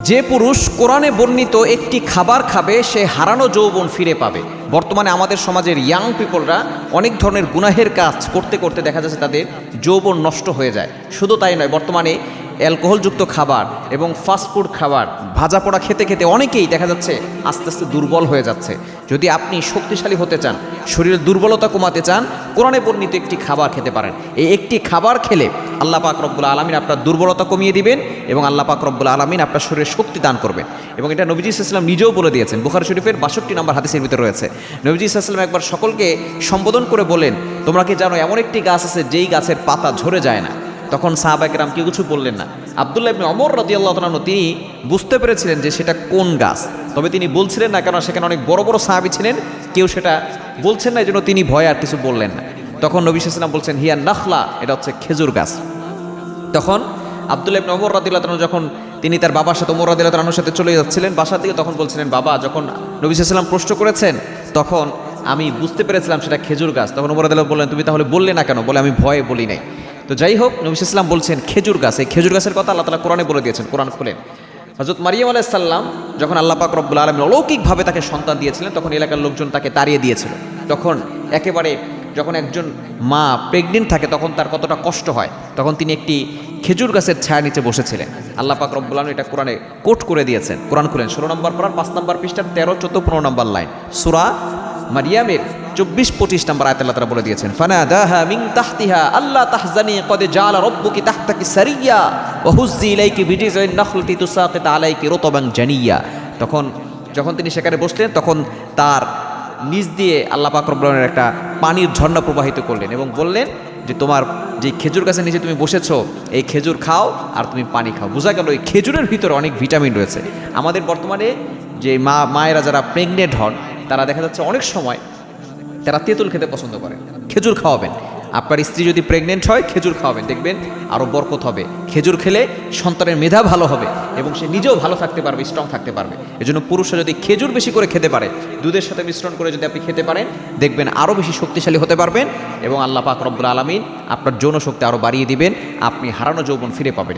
যে পুরুষ কোরআনে বর্ণিত একটি খাবার খাবে সে হারানো যৌবন ফিরে পাবে। বর্তমানে আমাদের সমাজের ইয়াং পিপলরা অনেক ধরনের গুনাহের কাজ করতে করতে দেখা যাচ্ছে তাদের যৌবন নষ্ট হয়ে যায়। শুধু তাই নয়, বর্তমানে অ্যালকোহলযুক্ত খাবার এবং ফাস্টফুড খাবার ভাজা পোড়া খেতে খেতে অনেকেই দেখা যাচ্ছে আস্তে আস্তে দুর্বল হয়ে যাচ্ছে। যদি আপনি শক্তিশালী হতে চান, শরীরের দুর্বলতা কমাতে চান, কোরআনে বর্ণিত একটি খাবার খেতে পারেন। এই একটি খাবার খেলে আল্লাহ পাক রব্বুল আলামিন আপনার দুর্বলতা কমিয়ে দিবেন এবং আল্লাহ পাক রব্বুল আলামিন আপনার শরীরে শক্তি দান করবেন। এবং এটা নবীজি সাল্লাল্লাহু আলাইহি ওয়াসাল্লাম নিজেও বলে দিয়েছেন, বুখারী শরীফের 62 নম্বর হাদিসের ভিতরে রয়েছে। নবীজি সাল্লাল্লাহু আলাইহি ওয়াসাল্লাম একবার সকলকে সম্বোধন করে বলেন, তোমরা কি জানো এমন একটি গাছ আছে যেই গাছের পাতা ঝরে যায় না? তখন সাহাবায়ে কেরাম কেউ কিছু বললেন না। আব্দুল্লাহ ইবনে ওমর রাদিয়াল্লাহু তাআলা আনহু তিনি বুঝতে পেরেছিলেন যে সেটা কোন গাছ, তবে তিনি বলছিলেন না, কারণ সেখানে অনেক বড় বড় সাহাবী ছিলেন, কেউ সেটা বলছেন না, এই জন্য তিনি ভয়ে আর কিছু বললেন না। তখন নবী সাল্লাল্লাহু আলাইহি ওয়াসাল্লাম বলছেন, হিয়া নাখলা, এটা হচ্ছে খেজুর গাছ। তখন আব্দুল্লাহ ইবনে ওমর রাদিয়াল্লাহু তাআলা যখন তিনি তার বাবার সাথে ওমর রাদিয়াল্লাহু তাআলার সাথে চলে যাচ্ছিলেন বাসার দিকে, তখন বলছিলেন, বাবা, যখন নবী সাল্লাল্লাহু আলাইহি ওয়াসাল্লাম প্রশ্ন করেছেন তখন আমি বুঝতে পেরেছিলাম সেটা খেজুর গাছ। তখন ওমর রাদিয়াল্লাহু বললেন, তুমি তাহলে বললে না কেন? বলে, আমি ভয়ে বলি নাই। তো যাই হোক, নবী সাল্লাল্লাহু আলাইহি ওয়াসাল্লাম বলছেন খেজুর গাছ। এই খেজুর গাছের কথা আল্লাহ তাআলা কোরআনে বলে দিয়েছেন। কোরআন খুলেন, হযরত মারিয়াম আলাইহিস সালাম যখন আল্লাহ পাক রব্বুল আলামিন অলৌকিকভাবে তাকে সন্তান দিয়েছিলেন, তখন এলাকার লোকজন তাকে তাড়িয়ে দিয়েছিল। তখন একেবারে যখন একজন মা প্রেগনেন্ট থাকে তখন তার কতটা কষ্ট হয়, তখন তিনি একটি খেজুর গাছের ছায়া নিচে বসেছিলেন। আল্লাহ পাক রব্বুল আলামিন এটা কোরআনে কোট করে দিয়েছেন। কোরআন খুলেন 16 নম্বর পারার 5 নম্বর পৃষ্ঠার 13, 14, 15 নম্বর লাইন, সূরা মারিয়ামের 24-25 নম্বর আয়াতে আল্লাহ তাআলা বলে দিয়েছেন, ফানাদাহা মিন তাহতিহা আল্লা তাহজানি কদ জাআলা রাব্বুকি তাহতাকি সারিয়া ওয়া হুজ্জি ইলাইকি বিজিযিন নাখলতি তুসাকিত আলাইকি রুতবান জানিয়া। তখন যখন তিনি সেখানে বসলেন তখন তার নিজ দিয়ে আল্লাহ পাক রব্বুল আলামিন একটা পানির ঝর্ণা প্রবাহিত করলেন এবং বললেন যে তোমার যে খেজুর গাছের নিচে তুমি বসেছো এই খেজুর খাও আর তুমি পানি খাও। বোঝা গেল এই খেজুরের ভিতরে অনেক ভিটামিন রয়েছে। আমাদের বর্তমানে যে মায়েরা যারা প্রেগনেন্ট হন তারা দেখা যাচ্ছে অনেক সময় তারা তেঁতুল খেতে পছন্দ করেন। খেজুর খাওয়াবেন। আপনার স্ত্রী যদি প্রেগনেন্ট হয় খেজুর খাওয়াবেন, দেখবেন আরও বরকত হবে। খেজুর খেলে সন্তানের মেধা ভালো হবে এবং সে নিজেও ভালো থাকতে পারবে, স্ট্রং থাকতে পারবে। এজন্য পুরুষরা যদি খেজুর বেশি করে খেতে পারে, দুধের সাথে মিশ্রণ করে যদি আপনি খেতে পারেন, দেখবেন আরও বেশি শক্তিশালী হতে পারবেন এবং আল্লাহ পাক রব্বুল আলামিন আপনার যৌন শক্তি আরও বাড়িয়ে দিবেন, আপনি হারানো যৌবন ফিরে পাবেন।